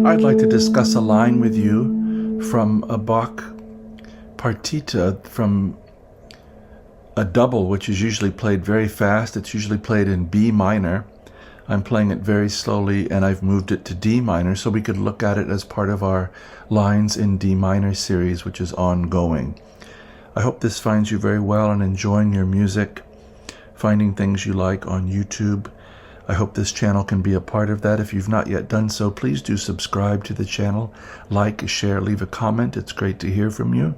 I'd like to discuss a line with you from a Bach partita, from a double, which is usually played very fast. It's usually played in B minor. I'm playing it very slowly, and I've moved it to D minor, so we could look at it as part of our Lines in D minor series, which is ongoing. I hope this finds you very well and enjoying your music, finding things you like on YouTube. I hope this channel can be a part of that. If you've not yet done so, please do subscribe to the channel, like, share, leave a comment. It's great to hear from you.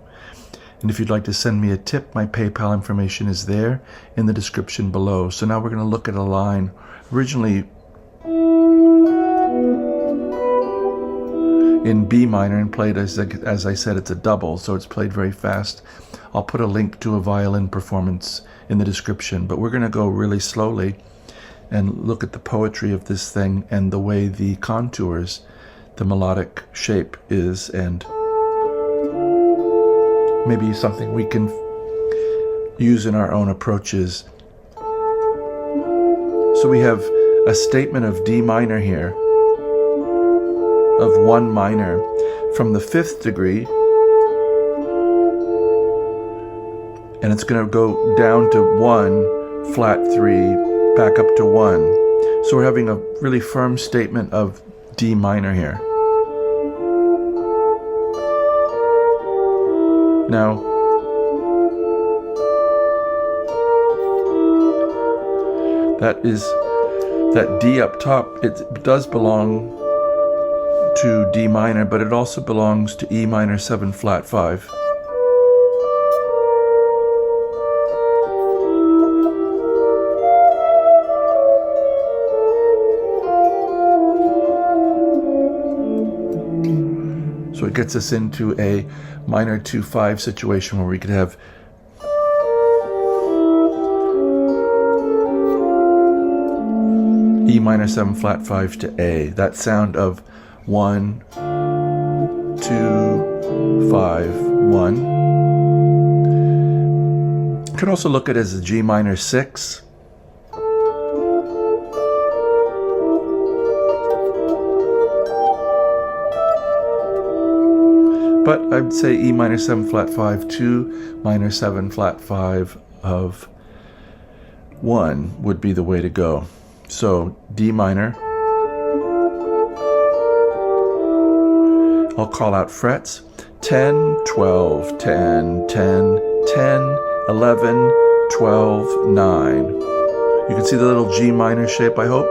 And if you'd like to send me a tip, my PayPal information is there in the description below. So now we're going to look at a line originally in B minor and played, as I said, it's a double, so it's played very fast. I'll put a link to a violin performance in the description, but we're going to go really slowly and look at the poetry of this thing and the way the contours, the melodic shape is, and maybe something we can use in our own approaches. So we have a statement of D minor here, of 1 minor, from the 5th degree, and it's going to go down to 1, flat 3, back up to 1. So we're having a really firm statement of D minor here. Now, that D up top, it does belong to D minor, but it also belongs to E minor 7 flat 5. So it gets us into a minor 2-5 situation where we could have E minor 7 flat 5 to A. That sound of 1, 2, 5, 1. You could also look at it as a G minor 6. But I'd say E minor 7 flat 5, 2, minor 7 flat 5 of 1 would be the way to go. So D minor. I'll call out frets: 10, 12, 10, 10, 10, 11, 12, 9. You can see the little G minor shape, I hope.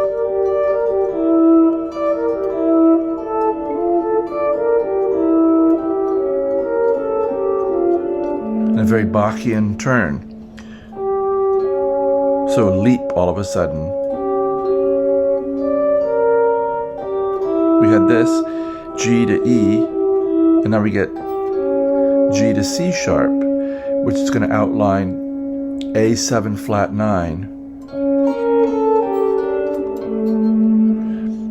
A very Bachian turn. So leap all of a sudden. We had this G to E, and now we get G to C sharp, which is going to outline A7 flat 9.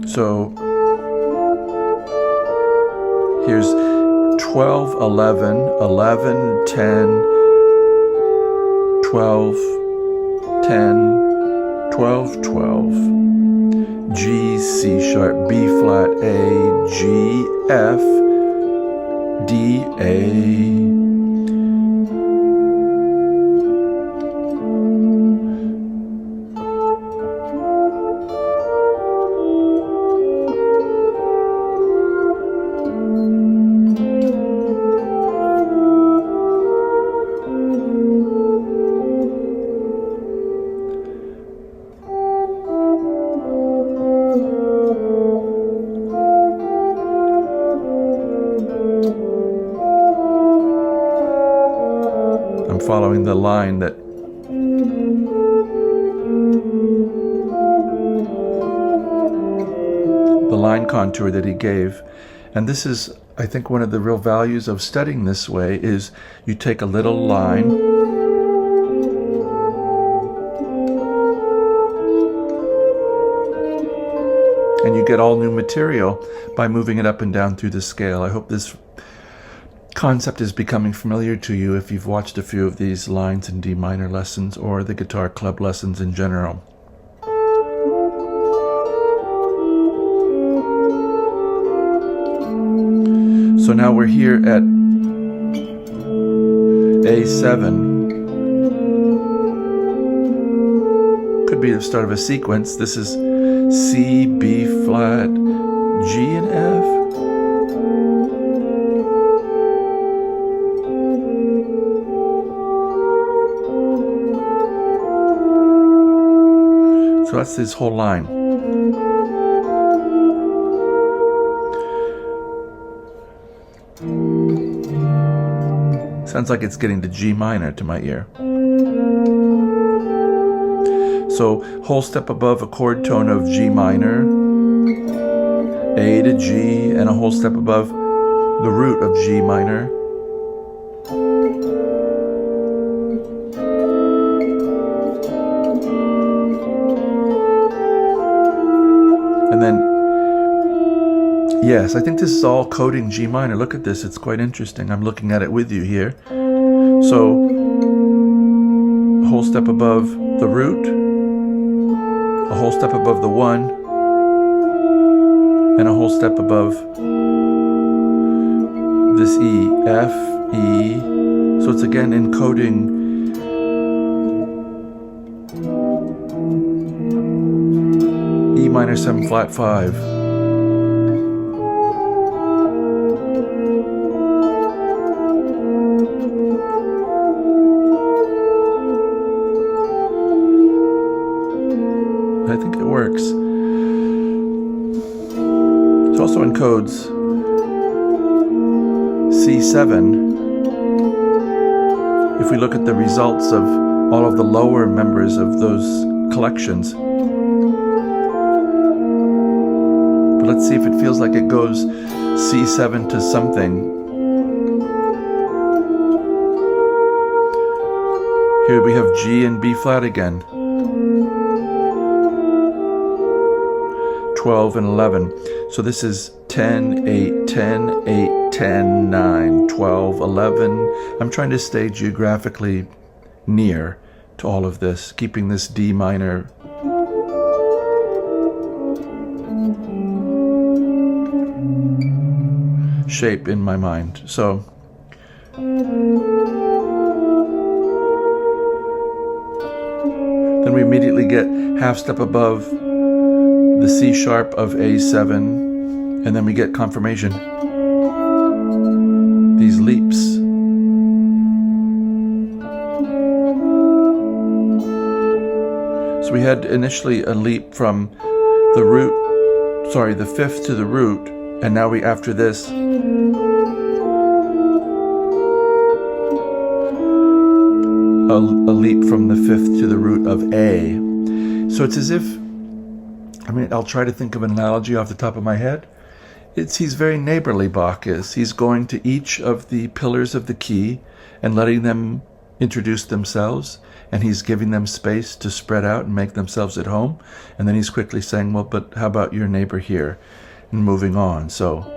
So here's 12, 11, 11, 10, 12, 10, 12, 12, G, C sharp, B flat, A, G, F, D, A. Following the line that the line contour that he gave. And this is, I think, one of the real values of studying this way is you take a little line and you get all new material by moving it up and down through the scale. I hope this concept is becoming familiar to you if you've watched a few of these Lines in D minor lessons or the Guitar Club lessons in general. So now we're here at A7. Could be the start of a sequence. This is C, B flat, G, and F. So that's this whole line. Sounds like it's getting to G minor to my ear. So whole step above a chord tone of G minor, A to G, and a whole step above the root of G minor. And then, yes, I think this is all coding G minor. Look at this, it's quite interesting. I'm looking at it with you here. So, a whole step above the root, a whole step above the 1, and a whole step above this E, F, E. So it's again encoding E minor 7 flat 5. I think it works. It also encodes C7. If we look at the results of all of the lower members of those collections. But let's see if it feels like it goes C7 to something. Here we have G and B flat again. 12 and 11. So this is 10, 8, 10, 8, 10, 9, 12, 11. I'm trying to stay geographically near to all of this, keeping this D minor shape in my mind. So then we immediately get half step above the C sharp of A7, and then we get confirmation. These leaps. So we had initially a leap from the root, the fifth to the root, and now we, after this, a leap from the fifth to the root of A. So it's as if, I'll try to think of an analogy off the top of my head. He's very neighborly, Bach is. He's going to each of the pillars of the key and letting them introduce themselves, and he's giving them space to spread out and make themselves at home. And then he's quickly saying, well, but how about your neighbor here? And moving on. So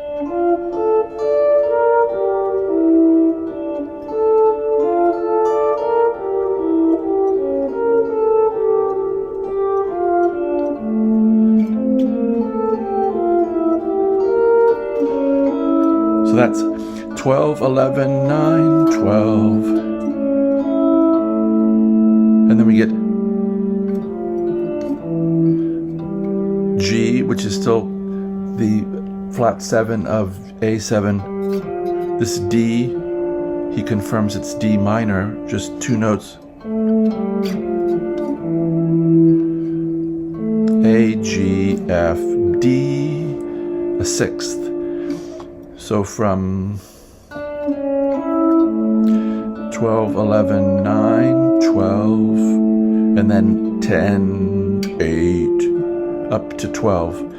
that's 12, 11, 9, 12. And then we get G, which is still the flat 7 of A7. This D, he confirms it's D minor, just 2 notes. A, G, F, D, a 6th. So from 12, 11, 9, 12, and then 10, 8, up to 12.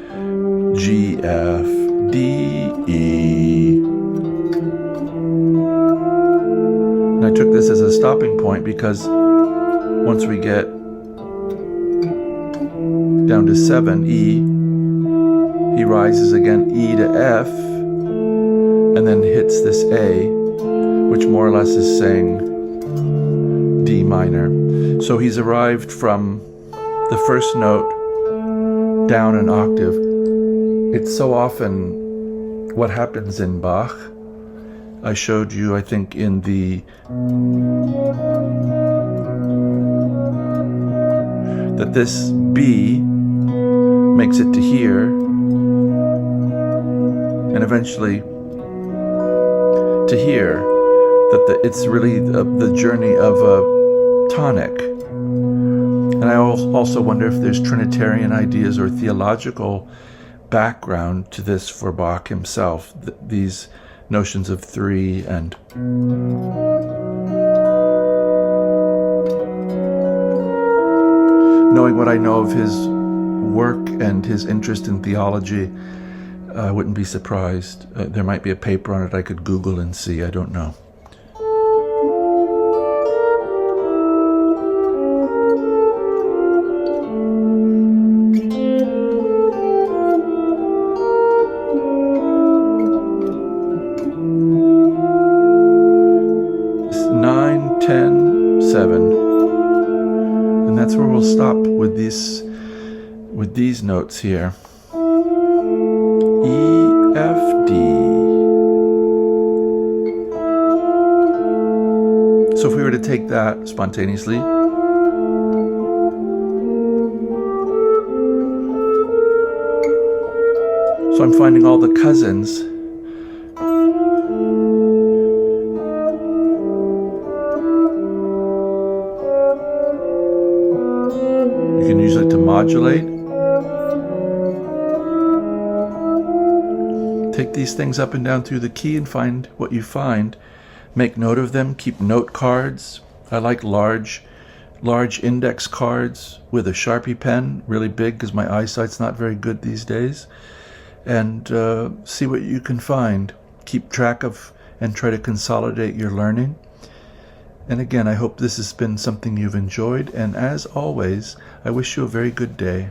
G, F, D, E. And I took this as a stopping point because once we get down to 7, E, he rises again, E to F, and then hits this A, which more or less is saying D minor. So he's arrived from the first note down an octave. It's so often what happens in Bach I showed you, I think, in that this B makes it to here, and eventually to here, that it's really the journey of a tonic. And I also wonder if there's Trinitarian ideas or theological background to this for Bach himself, these notions of three and knowing what I know of his work and his interest in theology, I wouldn't be surprised. There might be a paper on it I could Google and see. I don't know. It's 9, 10, 7. And that's where we'll stop with these notes here. E, F, D. So if we were to take that spontaneously, so I'm finding all the cousins. You can use it to modulate. Take these things up and down through the key and find what you find. Make note of them. Keep note cards. I like large index cards with a Sharpie pen, really big because my eyesight's not very good these days. And see what you can find. Keep track of and try to consolidate your learning. And again, I hope this has been something you've enjoyed. And as always, I wish you a very good day.